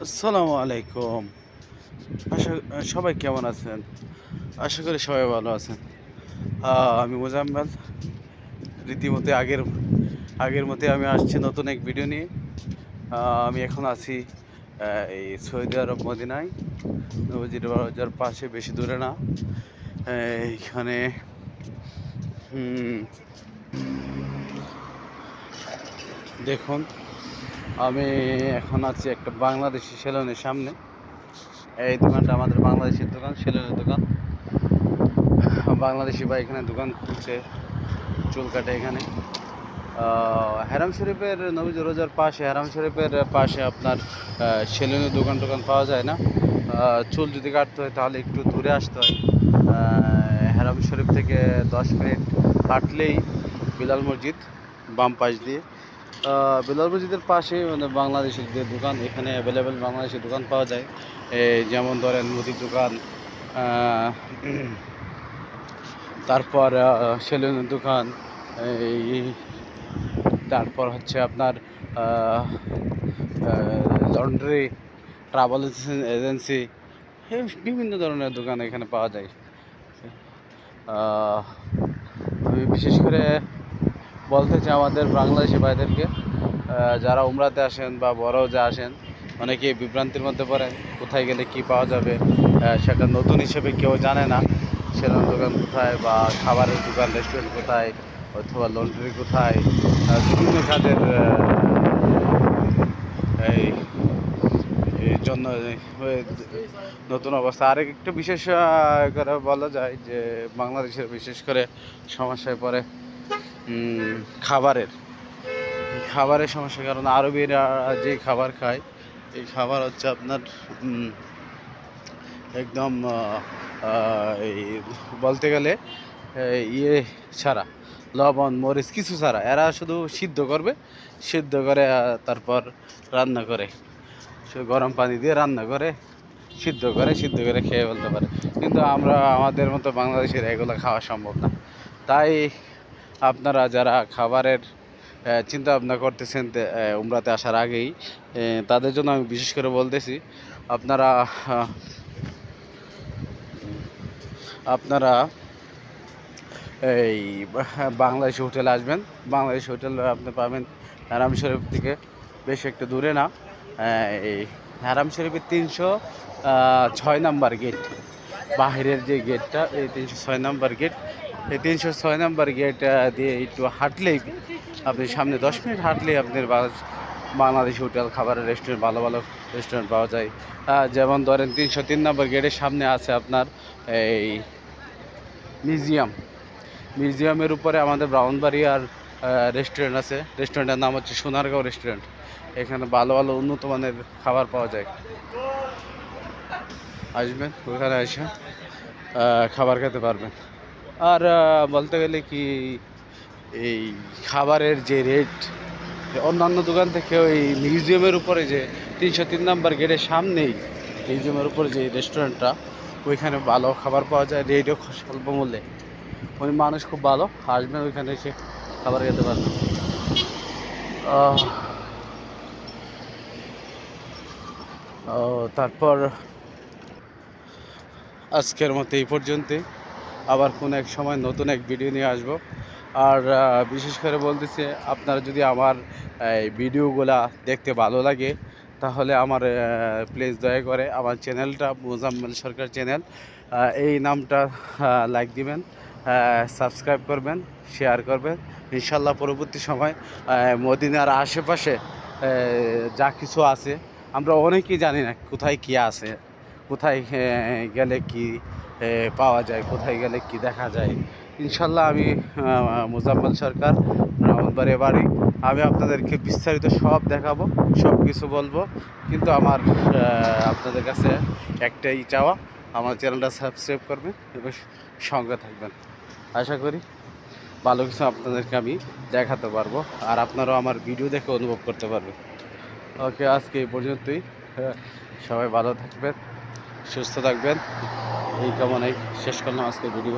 আসসালামু আলাইকুম। আশা সবাই কেমন আছেন? আশা করি সবাই ভালো আছেন। আমি মোজাম্মেল। রীতিমতো আগের মতোই আমি আসছি নতুন এক ভিডিও নিয়ে। আমি এখন আছি এই সৌদি আরব মদিনায়। নবীজির দরজার পাশে, বেশি দূরে না। এইখানে হুম, দেখুন, আমি এখন আছি একটা বাংলাদেশি সেলুনের সামনে। এই দোকানটা আমাদের বাংলাদেশের দোকান, সেলুনের দোকান। বাংলাদেশি ভাই এখানে দোকান খুলছে, চুল কাটে এখানে। হারাম শরীফের, নবীজি রোজার পাশে, হারাম শরীফের পাশে আপনার সেলুনের দোকান পাওয়া যায় না। চুল যদি কাটতে হয় তাহলে একটু দূরে আসতে হয়। হারাম শরীফ থেকে 10 মিনিট হাঁটলেই বিলাল মসজিদ, বাম পাশ দিয়ে। বিলাল মসজিদের পাশে মানে বাংলাদেশের যে দোকান, এখানে অ্যাভেলেবেল বাংলাদেশের দোকান পাওয়া যায়। যেমন ধরেন মুদির দোকান, আহ, তারপর সেলুনের দোকান, এই তারপর হচ্ছে আপনার লন্ড্রি, ট্রাভেল এজেন্সি, বিভিন্ন ধরনের দোকান এখানে পাওয়া যায়। আহ, আমি বিশেষ করে বলতে চাই আমাদের বাংলাদেশি ভাইদেরকে, যারা উমরাতে আসেন বা বড়ও যা আসেন, অনেকে বিভ্রান্তির মধ্যে পড়েন কোথায় গেলে কি পাওয়া যাবে। সেটা নতুন হিসেবে কেউ জানে না সেলুন দোকান কোথায়, বা খাবারের দোকান, রেস্টুরেন্ট কোথায়, অথবা লন্ড্রি কোথায়। বিভিন্ন কাজের এই এই জন্য নতুন অবস্থা। আরেক একটু বিশেষ করে বলা যায় যে বাংলাদেশের বিশেষ করে সমস্যায় পড়ে খাবারের খাবারের সমস্যা। কারণ আরবিরা যে খাবার খায়, এই খাবার হচ্ছে আপনার একদম এই বলতে গেলে ইয়ে ছাড়া, লবণ মরিচ কিছু ছাড়া। এরা শুধু সিদ্ধ করবে, সিদ্ধ করে তারপর রান্না করে, সে গরম পানি দিয়ে রান্না করে, সিদ্ধ করে খেয়ে ফেলতে পারে। কিন্তু আমাদের মতো বাংলাদেশের এগুলো খাওয়া সম্ভব না। তাই আপনারা যারা খাবারের চিন্তা ভাবনা করতেছেন উমরাতে আসার আগেই, তাদের জন্য আমি বিশেষ করে বলতেছি, আপনারা আপনারা এই বাংলাদেশি হোটেলে আসবেন। বাংলাদেশি হোটেল আপনি পাবেন হারাম শরীফ থেকে বেশ একটু দূরে না। এই হারাম শরীফের 306 নাম্বার গেট, বাহিরের যে গেটটা, এই 306 নাম্বার গেট। এই 306 নাম্বার গেট দিয়ে একটু হাঁটলেই আপনি, সামনে 10 মিনিট হাঁটলেই আপনার বাংলাদেশি হোটেল, খাবারের রেস্টুরেন্ট, ভালো ভালো রেস্টুরেন্ট পাওয়া যায়। যেমন ধরেন 303 নাম্বার গেটের সামনে আছে আপনার এই মিউজিয়ামের উপরে আমাদের ব্রাউনবাড়িয়ার রেস্টুরেন্ট আছে। রেস্টুরেন্টের নাম হচ্ছে সোনারগাঁও রেস্টুরেন্ট। এখানে ভালো ভালো উন্নত মানের খাবার পাওয়া যায়। আসবেন, ওখানে এসে খাবার খেতে পারবেন। আর বলতে গেলে কি, এই খাবারের যে রেট অন্যান্য দোকান থেকে, ওই মিউজিয়ামের উপরে যে 303 নাম্বার গেটের সামনেই মিউজিয়ামের উপরে যে রেস্টুরেন্টটা, ওইখানে ভালো খাবার পাওয়া যায়, রেটও স্বল্প মূল্যে। ওই মানুষ খুব ভালো, আসবেন ওইখানে এসে খাবার খেতে পারবেন। তারপর আজকের মতো এই পর্যন্তই। আবার কোনো এক সময় নতুন এক ভিডিও নিয়ে আসব। আর বিশেষ করে বলতেছি, আপনারা যদি আমার এই ভিডিওগুলা দেখতে ভালো লাগে, তাহলে আমার প্লিজ দয়া করে আমার চ্যানেলটা মোজাম্মেল সরকার চ্যানেল, এই নামটা লাইক দিবেন, সাবস্ক্রাইব করবেন, শেয়ার করবেন। ইনশাল্লাহ পরবর্তী সময় মদিনার আশেপাশে যা কিছু আছে, আমরা অনেকেই জানি না কোথায় কী আছে, কোথায় গেলে কি পাওয়া যায়, কোথায় গেলে কি দেখা যায়। ইনশাল্লাহ আমি মোজাম্মেল সরকার, ব্রাহ্মণবাড়িয়া বাড়ি, আমি আপনাদেরকে বিস্তারিত সব দেখাবো, সব কিছু বলবো। কিন্তু আমার আপনাদের কাছে একটাই চাওয়া, আমার চ্যানেলটা সাবস্ক্রাইব করবেন এবং সঙ্গে থাকবেন। আশা করি ভালো কিছু আপনাদেরকে আমি দেখাতে পারবো, আর আপনারাও আমার ভিডিও দেখে অনুভব করতে পারবেন। ওকে, আজকে এই পর্যন্তই। সবাই ভালো থাকবেন, সুস্থ থাকবেন, এই কামনায় শেষ করলাম আজকের ভিডিও।